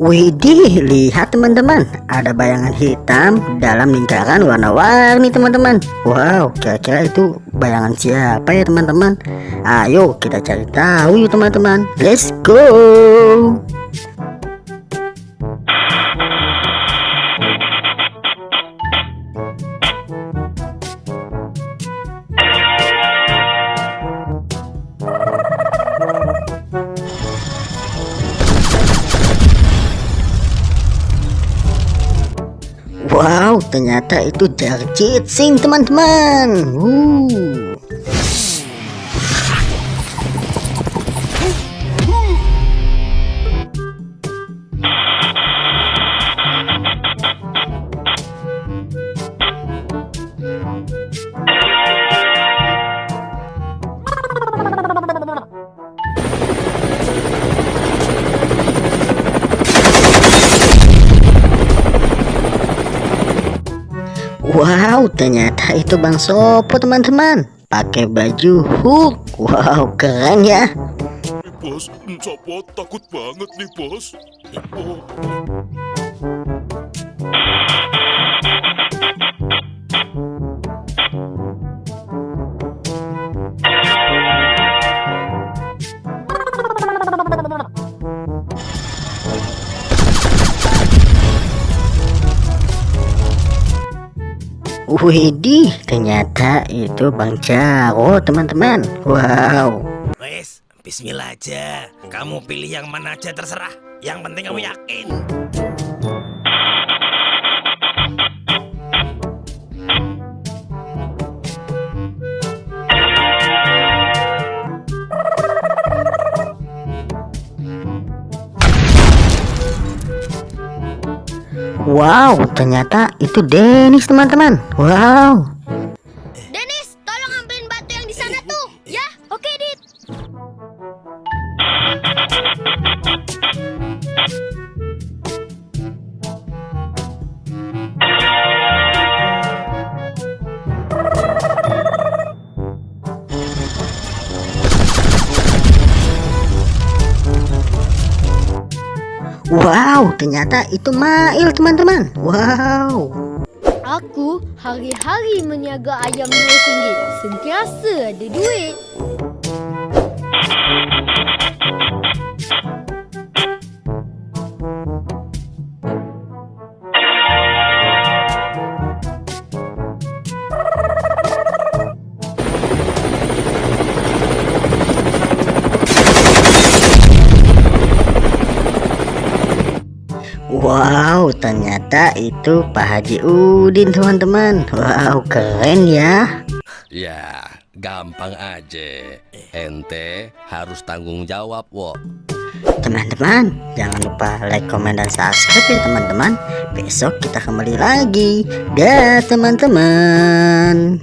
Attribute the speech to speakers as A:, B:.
A: Widih, lihat teman-teman, ada bayangan hitam dalam lingkaran warna-warni teman-teman. Wow, kira-kira itu bayangan siapa ya teman-teman? Ayo kita cari tahu yuk teman-teman. Let's go. Wow, ternyata itu Darjit-Singh teman-teman. Wow, ternyata itu Bang Sopo teman-teman, pakai baju Hulk. Wow, keren ya.
B: Bos, Sopo takut banget nih bos.
A: Widih, ternyata itu Bang Jaro teman-teman. Wow.
C: Wes, bismillah aja. Kamu pilih yang mana aja terserah. Yang penting kamu yakin.
A: Wow, ternyata itu Dennis teman-teman. Wow.
D: Dennis, tolong ambilin batu yang di sana tuh. Ya, oke, Dit.
A: Wow, ternyata itu Mail teman-teman. Wow.
D: Aku hari-hari meniaga ayam RM2, sentiasa ada duit.
A: Wow, ternyata itu Pak Haji Udin teman-teman. Wow, keren ya.
E: Ya, gampang aja. Ente harus tanggung jawab, wo.
A: Teman-teman, jangan lupa like, komen, dan subscribe ya teman-teman. Besok kita kembali lagi. Dah teman-teman.